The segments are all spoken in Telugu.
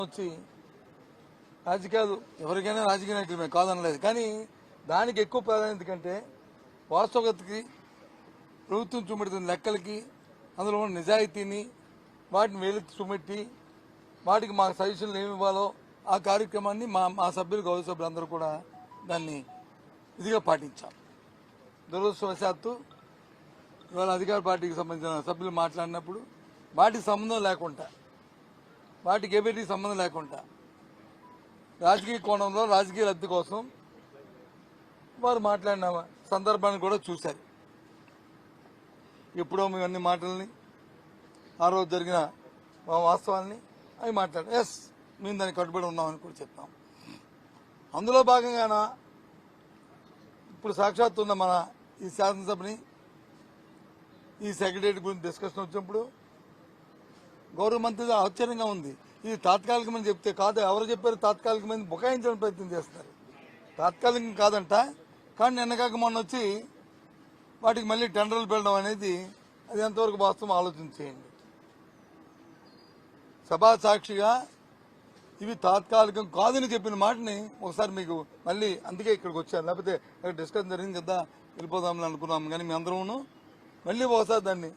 వచ్చి రాజకీయాలు ఎవరికైనా రాజకీయ నాయకులమే కాదనలేదు, కానీ దానికి ఎక్కువ ప్రాధాన్యత కంటే వాస్తవతకి ప్రభుత్వం చూపెడుతున్న లెక్కలకి అందులో ఉన్న నిజాయితీని వాటిని వేలెత్తి చూపెట్టి వాటికి మా సజెషన్లు ఏమి ఇవ్వాలో ఆ కార్యక్రమాన్ని మా సభ్యులు గౌరవ సభ్యులు అందరూ కూడా దాన్ని ఇదిగా పాటించాం. దురదృష్టవశాత్తు ఇవాళ అధికార పార్టీకి సంబంధించిన సభ్యులు మాట్లాడినప్పుడు వాటికి సంబంధం లేకుండా, వాటికి ఏబిటి సంబంధం లేకుండా రాజకీయ కోణంలో రాజకీయ లబ్ధి కోసం వారు మాట్లాడిన సందర్భాన్ని కూడా చూశారు. ఎప్పుడో మేము అన్ని మాటల్ని ఆ రోజు జరిగిన వాస్తవాల్ని అవి మాట్లాడారు. ఎస్, మేము దానికి కట్టుబడి ఉన్నామని కూడా చెప్తాం. అందులో భాగంగాన ఇప్పుడు సాక్షాత్తు ఉన్న మన ఈ శాసనసభని ఈ సెక్రటరీ గురించి డిస్కషన్ వచ్చినప్పుడు గౌరవ మంత్రి ఆశ్చర్యంగా ఉంది. ఇది తాత్కాలికమని చెప్తే కాదు, ఎవరు చెప్పారు తాత్కాలికమని బుకాయించడానికి ప్రయత్నం చేస్తారు. తాత్కాలికం కాదంట, కానీ నిన్నగాక మొన్న వచ్చి వాటికి మళ్ళీ టెండర్లు పెట్టడం అనేది అది ఎంతవరకు వాస్తవం ఆలోచించేయండి. సభా సాక్షిగా ఇవి తాత్కాలికం కాదని చెప్పిన మాటని ఒకసారి మీకు మళ్ళీ అందుకే ఇక్కడికి వచ్చాను, లేకపోతే ఇక్కడ డిస్కషన్ జరిగింది కదా వెళ్ళిపోదామని అనుకున్నాము, కానీ మీ అందరూ మళ్ళీ ఒకసారి దాన్ని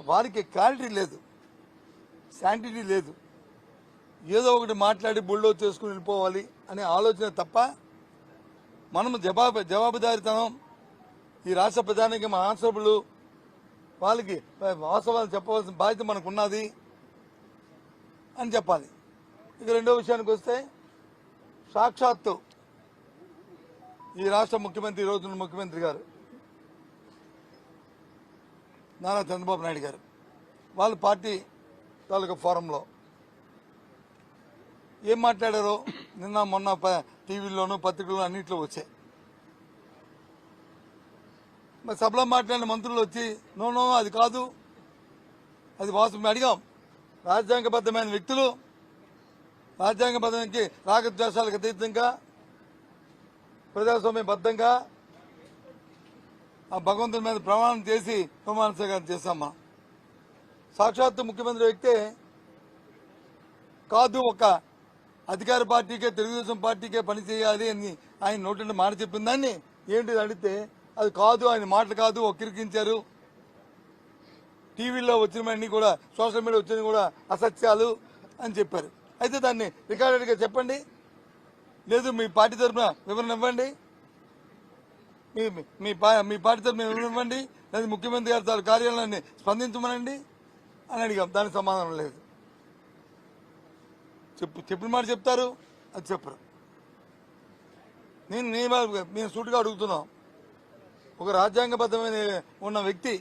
వారికి క్లారిటీ లేదు, శాంటిటీ లేదు, ఏదో ఒకటి మాట్లాడి బుల్డో చేసుకుని వెళ్ళిపోవాలి అనే ఆలోచన తప్ప మనం జవాబుదారీతనం ఈ రాష్ట్ర ప్రధానికి మా ఆన్సరబుల్ వాళ్ళకి వాస్తవాలు చెప్పవలసిన బాధ్యత మనకు ఉన్నది అని చెప్పాలి. ఇక రెండో విషయానికి వస్తే సాక్షాత్తు ఈ రాష్ట్ర ముఖ్యమంత్రి, ఈ రోజున ముఖ్యమంత్రి గారు నారా చంద్రబాబు నాయుడు గారు వాళ్ళ పార్టీ తాలూకా ఫోరంలో ఏం మాట్లాడారో నిన్న మొన్న టీవీల్లోనూ పత్రికల్లో అన్నింటిలో వచ్చాయి. మరి సభలో మాట్లాడిన మంత్రులు వచ్చి నో అది కాదు, అది వాస్తవం అడిగాం. రాజ్యాంగబద్ధమైన వ్యక్తులు రాజ్యాంగబద్ధానికి రాగద్వేషాలకు అతీతంగా ప్రజాస్వామ్యబద్ధంగా ఆ భగవంతుని మీద ప్రమాణం చేసి ప్రమాణ స్వీకారం చేశామా. సాక్షాత్తు ముఖ్యమంత్రి వ్యక్తే కాదు, ఒక అధికార పార్టీకే తెలుగుదేశం పార్టీకే పనిచేయాలి అని ఆయన నోటి మాట చెప్పిన దాన్ని ఏంటిది అడిగితే అది కాదు, ఆయన మాటలు కాదు, ఒక్కిరికించారు, టీవీలో వచ్చినవన్నీ కూడా సోషల్ మీడియా వచ్చినవి కూడా అసత్యాలు అని చెప్పారు. అయితే దాన్ని రికార్డెడ్గా చెప్పండి, లేదు మీ పార్టీ తరఫున వివరణ ఇవ్వండి, మీ పార్టీ తరఫున వివరణ ఇవ్వండి, లేదా ముఖ్యమంత్రి గారి తాలూ కార్యాలయాన్ని స్పందించమనండి అని అడిగాం. దానికి సమాధానం లేదు. చెప్పిన మాట చెప్తారు, అది చెప్పరు. నేను సూటిగా అడుగుతున్నాం, ఒక రాజ్యాంగబద్ధమైన ఉన్న వ్యక్తి,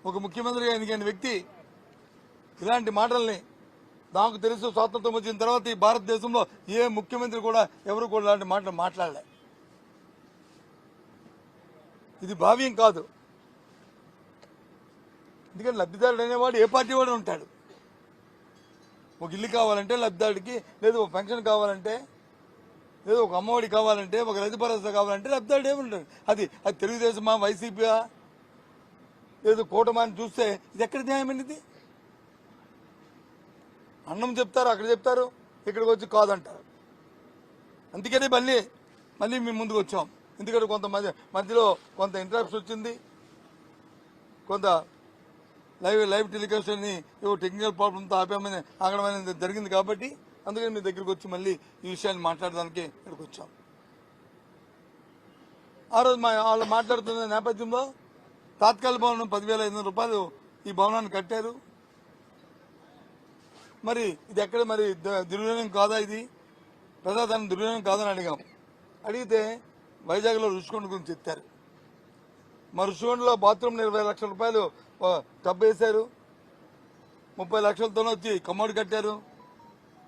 ఒక ముఖ్యమంత్రిగా ఎన్నికైన వ్యక్తి ఇలాంటి మాటల్ని, నాకు తెలుసు స్వాతంత్రం వచ్చిన తర్వాత ఈ భారతదేశంలో ఏ ముఖ్యమంత్రి కూడా ఎవరు కూడా ఇలాంటి మాటలు మాట్లాడలే. ఇది భావ్యం కాదు. ఎందుకంటే లబ్ధిదారుడు అనేవాడు ఏ పార్టీ వాడు ఉంటాడు. ఒక ఇల్లు కావాలంటే లబ్ధిదారుడికి, లేదు ఒక పెన్షన్ కావాలంటే, లేదు ఒక అమ్మఒడి కావాలంటే, ఒక రైతు భరోసా కావాలంటే లబ్ధిదారుడు ఏముంటాడు. అది తెలుగుదేశమా, వైసీపీయా, లేదు కూటమాని చూస్తే ఇది ఎక్కడ న్యాయమైనది? అన్నం చెప్తారు, అక్కడ చెప్తారు, ఇక్కడికి వచ్చి కాదంటారు. అందుకనే మళ్ళీ మేము ముందుకు వచ్చాం. ఎందుకంటే మధ్యలో కొంత ఇంటరప్షన్ వచ్చింది, కొంత లైవ్ టెలికాస్ట్ని ఏవో టెక్నికల్ ప్రాబ్లంతో ఆగడం అనేది జరిగింది. కాబట్టి అందుకని మీ దగ్గరికి వచ్చి మళ్ళీ ఈ విషయాన్ని మాట్లాడడానికి ఇక్కడికి వచ్చాం. ఆ రోజు వాళ్ళు మాట్లాడుతున్న నేపథ్యంలో తాత్కాలిక భవనం 10,500 రూపాయలు ఈ భవనాన్ని కట్టారు. మరి ఇది ఎక్కడ మరి దుర్వినియోగం కాదా, ఇది ప్రజాధనం దుర్వినియోగం కాదని అడిగాం. అడిగితే వైజాగ్లో రుషికొండ గురించి ఎత్తారు. మా రుషికొండలో బాత్రూమ్ 20 లక్షల రూపాయలు టబ్ వేశారు, 30 లక్షలతోనే వచ్చి కమోడ్ కట్టారు.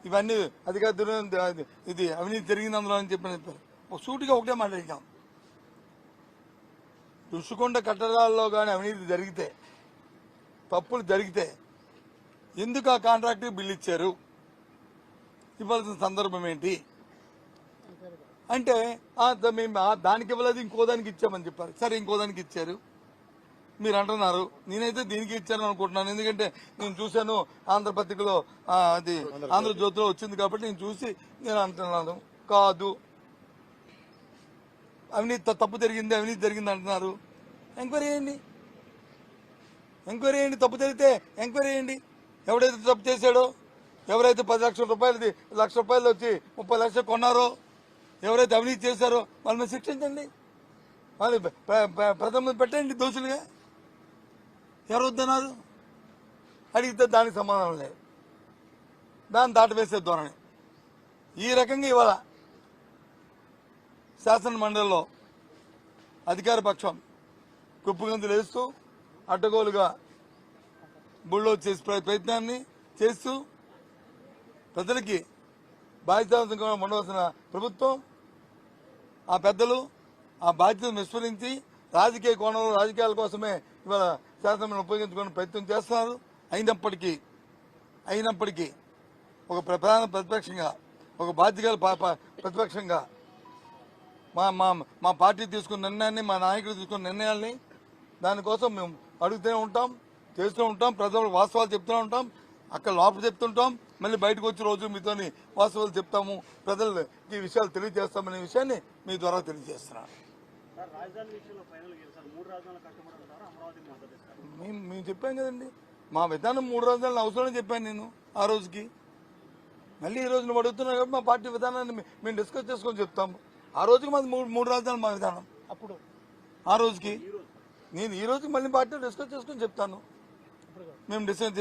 ఇవన్నీ అధికార దుర్వినియోగం, ఇది అవినీతి జరిగింది అందులో అని చెప్పారు. సూటిగా ఒకటే మాట్లాడాం, రుషికొండ కట్టడాల్లో కానీ అవినీతి జరిగితే, తప్పులు జరిగితే ఎందుకు ఆ కాంట్రాక్ట్ బిల్లు ఇచ్చారు, ఇవ్వాల్సిన సందర్భం ఏంటి అంటే మేము దానికి ఇవ్వలేదు, ఇంకో దానికి ఇచ్చామని చెప్పారు. సరే, ఇంకో దానికి ఇచ్చారు, మీరు అంటున్నారు. నేనైతే దీనికి ఇచ్చాను అనుకుంటున్నాను. ఎందుకంటే నేను చూశాను ఆంధ్రపత్రికలో, అది ఆంధ్రజ్యోతిలో వచ్చింది కాబట్టి నేను చూసి నేను అంటున్నాను. కాదు, అవినీతి తప్పు జరిగింది, అవినీతి జరిగింది అంటున్నారు. ఎంక్వైరీ చేయండి, ఎంక్వైరీ చేయండి. తప్పు జరిగితే ఎంక్వైరీ చేయండి. ఎవడైతే తప్పు చేశాడో, ఎవరైతే 10 లక్షల రూపాయలది ₹1,00,000 వచ్చి 30 లక్షలు కొన్నారో, ఎవరైతే అవినీతి చేశారో వాళ్ళని శిక్షించండి. వాళ్ళు ప్రథమ పెట్టండి దోషులుగా. ఎవరు వద్దన్నారు? అడిగితే దానికి సమాధానం లేదు. దాన్ని దాటవేసే ధోరణి. ఈ రకంగా ఇవాళ శాసన మండలిలో అధికార పక్షం కుప్పగంతులు వేస్తూ అడ్డగోలుగా బుల్లో చేసే ప్రయత్నాన్ని చేస్తూ ప్రజలకి బాధ్యతాయుతంగా ఉండవలసిన ప్రభుత్వం, ఆ పెద్దలు ఆ బాధ్యతను విస్మరించి రాజకీయ కోణంలో రాజకీయాల కోసమే ఇవాళ శాసనం ఉపయోగించుకునే ప్రయత్నం చేస్తున్నారు. అయినప్పటికీ ఒక ప్రధాన ప్రతిపక్షంగా, ఒక బాధ్యత ప్రతిపక్షంగా మా పార్టీ తీసుకున్న నిర్ణయాన్ని, మా నాయకులు తీసుకున్న నిర్ణయాల్ని దానికోసం మేము అడుగుతూనే ఉంటాం, చేస్తూ ఉంటాం, ప్రజలకు వాస్తవాలు చెప్తూనే ఉంటాం. అక్కడ లోపల చెప్తుంటాం, మళ్ళీ బయటకు వచ్చి రోజు మీతోని వాస్తవాలు చెప్తాము, ప్రజలకి ఈ విషయాలు తెలియజేస్తామనే విషయాన్ని మీ ద్వారా తెలియజేస్తున్నాను. మేము చెప్పాం కదండి, మా విధానం 3 రాజధానులు అవసరం చెప్పాను నేను ఆ రోజుకి. మళ్ళీ ఈ రోజు నువ్వు అడుగుతున్నావు కాబట్టి మా పార్టీ విధానాన్ని మేము డిస్కస్ చేసుకొని చెప్తాము. ఆ రోజుకి మాది 3 రాజధానులు మా విధానం. అప్పుడు ఆ రోజుకి నేను ఈ రోజుకి మళ్ళీ పార్టీ డిస్కస్ చేసుకొని చెప్తాను. మేము డిస్కస్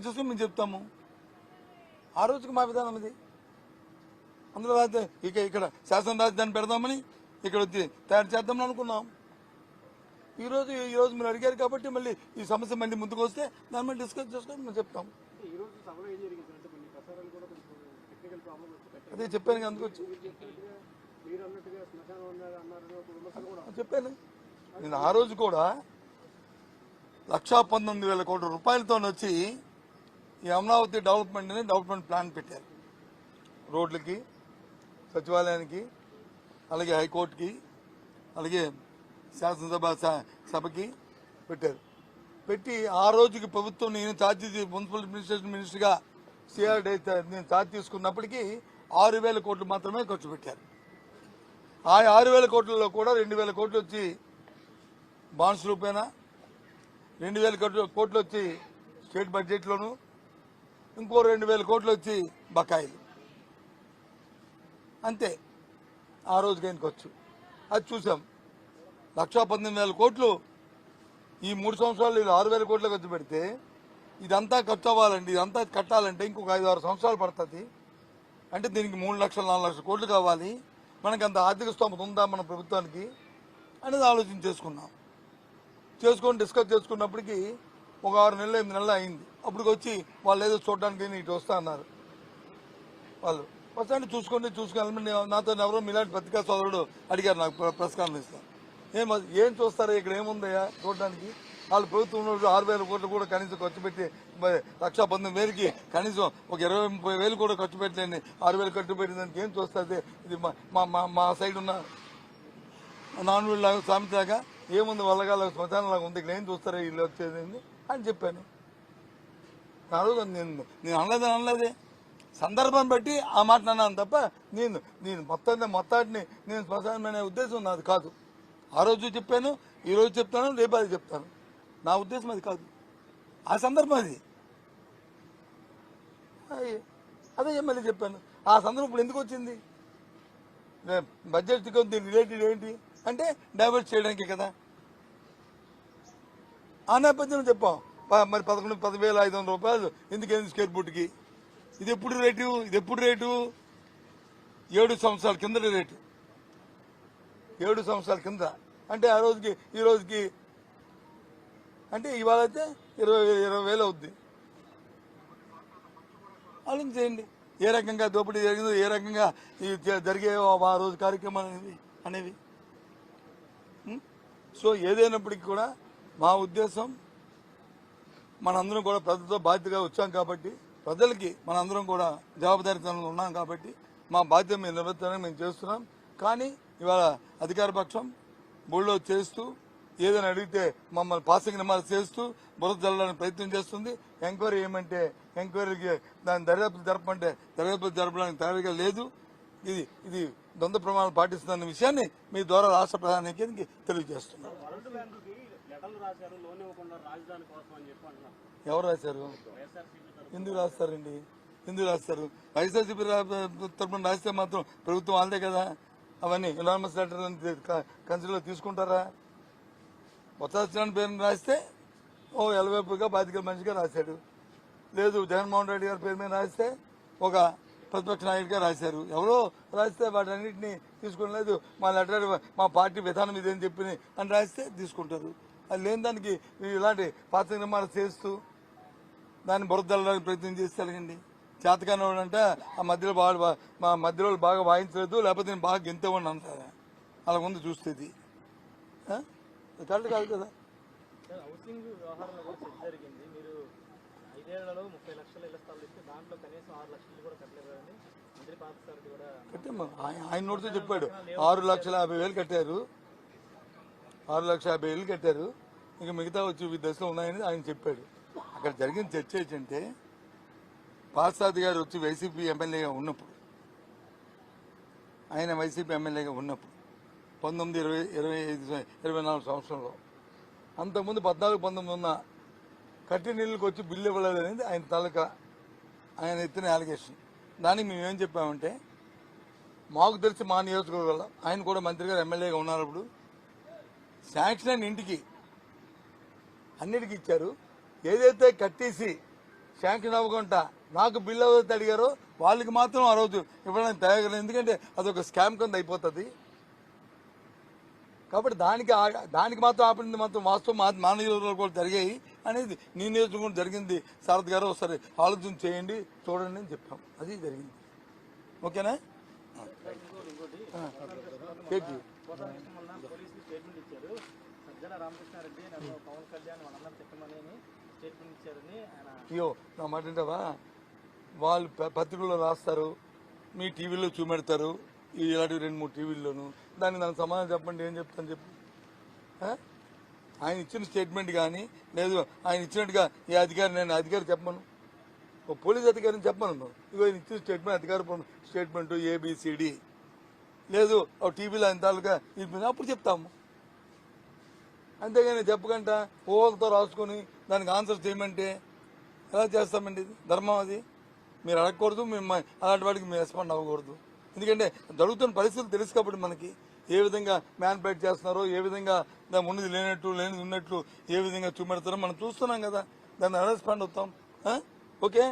చేసి మేము చెప్తాము. ఆ రోజుకి మా విధానం ఇది. అందులో ఇక్కడ శాసన రాజధాని పెడదామని ఇక్కడ వచ్చి తయారు చేద్దామని అనుకున్నాం. ఈ రోజు మీరు అడిగారు కాబట్టి మళ్ళీ ఈ సమస్య మళ్ళీ ముందుకు వస్తే దాని మీద డిస్కస్ చేసుకొని మేము చెప్తాం. అదే చెప్పాను, అందుకు వచ్చి చెప్పాను. నేను ఆ రోజు కూడా 1,19,000 కోట్ల రూపాయలతో వచ్చి ఈ అమరావతి డెవలప్మెంట్ ప్లాన్ పెట్టారు. రోడ్లకి, సచివాలయానికి, అలాగే హైకోర్టుకి, అలాగే శాసనసభకి పెట్టారు. పెట్టి ఆ రోజుకి ప్రభుత్వం, నేను మున్సిపల్ అడ్మినిస్ట్రేషన్ మినిస్టర్గా సిఆర్డీ నేను ఛార్జ్ తీసుకున్నప్పటికీ 6,000 కోట్లు మాత్రమే ఖర్చు పెట్టారు. ఆ 6,000 కోట్లలో కూడా 2,000 కోట్లు వచ్చి బాండ్స్ రూపేనా, 2,000 కోట్లు వచ్చి స్టేట్ బడ్జెట్లోను, ఇంకో 2,000 కోట్లు వచ్చి బకాయిలు. అంతే ఆ రోజుకైన ఖర్చు. అది చూసాం. 1,18,000 కోట్లు ఈ 3 సంవత్సరాలు 6,000 కోట్లు ఖర్చు పెడితే ఇదంతా ఖర్చు అవ్వాలండి, ఇదంతా కట్టాలంటే ఇంకొక 5-6 సంవత్సరాలు పడుతుంది. అంటే దీనికి 3 లక్షలు 4 లక్షల కోట్లు కావాలి. మనకు అంత ఆర్థిక స్తోమత ఉందా మన ప్రభుత్వానికి అనేది ఆలోచన చేసుకొని డిస్కస్ చేసుకున్నప్పటికీ ఒక 6 నెలలు 8 నెలలు అయింది. అప్పటికి వచ్చి వాళ్ళు ఏదో చూడడానికి ఇటు వస్తా అన్నారు. వాళ్ళు వస్తాంటే చూసుకొని నాతో ఎవరో మీలాంటి పత్రికా సోదరుడు అడిగారు నాకు ప్రెస్ కాన్ఫరెన్స్ లో, ఏం చూస్తారా ఇక్కడ ఏముందయ్యా చూడడానికి, వాళ్ళు ప్రభుత్వంలో 6,000 కోట్లు కూడా కనీసం ఖర్చు పెట్టి 1,19,000కి కనీసం ఒక 20-30 కూడా ఖర్చు పెట్టలేండి, 6,000 ఖర్చు పెట్టిందానికి ఏం చూస్తుంది, ఇది మా సైడ్ ఉన్న నాన్ లాగా సామెతలాగా ఏముంది, వల్లగాల శ్మశానంలాగా ఉంది, ఇక్కడ ఏం చూస్తారా వీళ్ళు వచ్చేది అని చెప్పాను. ఆ రోజు నేను అనలేదే, సందర్భాన్ని బట్టి ఆ మాట అన్నాను తప్ప నేను మొత్తాన్ని నేను శ్మశానం అనే ఉద్దేశం నాది కాదు. ఆ రోజు చెప్పాను, ఈ రోజు చెప్తాను, రేపు అది చెప్తాను. నా ఉద్దేశం అది కాదు, ఆ సందర్భం అది. అదే మళ్ళీ చెప్పాను. ఆ సందర్భం ఇప్పుడు ఎందుకు వచ్చింది, బడ్జెట్ దీని రిలేటెడ్ ఏంటి అంటే డైవర్ట్ చేయడానికి కదా. ఆ నేపథ్యంలో చెప్పాం. మరి 11,500 రూపాయలు ఎందుకైంది స్క్వేర్ ఫుట్కి. ఇది ఎప్పుడు రేటు 7 సంవత్సరాల కింద రేటు, 7 సంవత్సరాల కింద. అంటే ఆ రోజుకి ఈ రోజుకి అంటే ఇవాళ అయితే 20,000 అవుద్ది. ఆలోచించేయండి ఏ రకంగా దోపిడీ జరిగిందో, ఏ రకంగా జరిగే ఆ రోజు కార్యక్రమాలు అనేవి. సో ఏదైనప్పటికీ కూడా మా ఉద్దేశం, మనందరం కూడా ప్రజలతో బాధ్యతగా వచ్చాం కాబట్టి, ప్రజలకి మనందరం కూడా జవాబుదారీతనంలో ఉన్నాం కాబట్టి మా బాధ్యత మేము నిర్వర్తన మేము చేస్తున్నాం. కానీ ఇవాళ అధికార పక్షం బోల్డో చేస్తూ ఏదైనా అడిగితే మమ్మల్ని పాసింగ్ నిమాలు చేస్తూ బురద జల్లడానికి ప్రయత్నం చేస్తుంది. ఎంక్వైరీ ఏమంటే ఎంక్వైరీకి దాని దర్యాప్తు జరపమంటే దర్యాప్తు జరపడానికి తయారీగా లేదు. ఇది ద్వంద్వ ప్రమాణాలు పాటిస్తున్న విషయాన్ని మీ ద్వారా రాష్ట్ర ప్రధానికి తెలియజేస్తున్నారు. ఎవరు రాశారు? ఎందుకు రాస్తారండి? ఎందుకు రాస్తారు? వైఎస్ఆర్సీపీ తరఫున రాస్తే మాత్రం ప్రభుత్వం వాళ్ళదే కదా. అవన్నీ ఎనానమస్ లెటర్ కన్సిడర్ తీసుకుంటారా? బొత్స పేరుని రాస్తే ఎలవేపుగా బాధితుల మనిషిగా రాశాడు. లేదు జగన్మోహన్ రెడ్డి గారి పేరు మీద రాస్తే ఒక ప్రతిపక్ష నాయకుడిగా రాశారు. ఎవరో రాస్తే వాటన్నిటిని తీసుకోలేదు. మా లెటర్ మా పార్టీ విధానం ఇదేని చెప్పి అని రాస్తే తీసుకుంటారు. అది లేని దానికి ఇలాంటి పాత నిర్మాణాలు చేస్తూ దాన్ని బురదల్లడానికి ప్రయత్నం చేస్తే ఎలాగండి? చేతకాని అంటే ఆ మధ్యలో మా మధ్యలో బాగా వాయించలేదు, లేకపోతే నేను బాగా గెంతేవాడిని అంటారా? అలా ముందు చూస్తే ఇది కరెక్ట్ కాదు కదా. హౌసింగ్ వ్యవహారంలో కూడా చర్చ జరిగింది. మీరు 5 ఏళ్లలో 30 లక్షల ఇళ్ల స్థలాలు ఇస్తే దాంట్లో కనీసం 6 లక్షలు కూడా కట్టలేదు కదండి. మంత్రి పార్థసారథి కూడా కట్టాము. ఆయన నోటితో చెప్పాడు 6,50,000 కట్టారు, 6,50,000 కట్టారు, ఇంకా మిగతా వచ్చి ఈ దశలో ఉన్నాయని ఆయన చెప్పాడు. అక్కడ జరిగిన చర్చ ఏంటంటే పార్థసారథి గారు వచ్చి వైసీపీ ఎమ్మెల్యేగా ఉన్నప్పుడు, ఆయన వైసీపీ ఎమ్మెల్యేగా ఉన్నప్పుడు 1924 సంవత్సరంలో, అంతకుముందు 14-19 ఉన్న కట్టి నీళ్ళకి వచ్చి బిల్లు ఇవ్వలేదు అనేది ఆయన తాలూకా ఆయన ఎత్తిన అలిగేషన్. దానికి మేమేం చెప్పామంటే మాకు తెలిసి మా నియోజకవర్గంలో ఆయన కూడా మంత్రి గారు ఎమ్మెల్యేగా ఉన్నప్పుడు శాంక్షన్ అయిన ఇంటికి అన్నిటికీ ఇచ్చారు. ఏదైతే కట్టేసి శాంక్షన్ అవ్వకుండా నాకు బిల్లు ఎవరైతే అడిగారో వాళ్ళకి మాత్రం ఆ రోజు ఇవ్వడానికి తయారు. ఎందుకంటే అదొక స్కామ్ కింద అయిపోతుంది. కాబట్టి దానికి మాత్రం ఆపింది మాత్రం వాస్తవం మా నియోజకవర్గంలో కూడా జరిగాయి అనేది నీ నియోజకవర్గం జరిగింది. శారద్ గారు ఒకసారి ఆలోచన చేయండి, చూడండి అని చెప్పాం. అది జరిగింది. ఓకేనా? అయ్యో నా మాట ఏంటవా, వాళ్ళు పత్రికల్లో రాస్తారు, మీ టీవీలో చూపెడతారు, ఇలాంటి 2-3 టీవీల్లోనూ. దానికి సమాధానం చెప్పండి. ఏం చెప్తాను చెప్పు? ఆయన ఇచ్చిన స్టేట్మెంట్ కానీ లేదు ఆయన ఇచ్చినట్టుగా ఏ అధికారి, నేను అధికారి చెప్పను, ఓ పోలీస్ అధికారిని చెప్పను. ఇగో ఆయన ఇచ్చిన స్టేట్మెంట్ అధికార స్టేట్మెంట్ ABCD లేదు ఓ టీవీలో ఆయన తాలూకా అప్పుడు చెప్తాము. అంతేగాని చెప్పకుండా ఓలతో రాసుకొని దానికి ఆన్సర్ చేయమంటే ఎలా చేస్తామండి? ఇది ధర్మం. అది మీరు అడగకూడదు, మేము అలాంటి వాటికి మేము రెస్పాండ్ అవ్వకూడదు. ఎందుకంటే జరుగుతున్న పరిస్థితులు తెలుసు కాబట్టి మనకి ఏ విధంగా మ్యాన్పేట్ చేస్తున్నారో, ఏ విధంగా దాని ఉన్నది లేనట్టు లేనిది ఉన్నట్లు ఏ విధంగా చూపెడతారో మనం చూస్తున్నాం కదా. దాన్ని రెస్పాండ్ అవుతాం. ఓకే.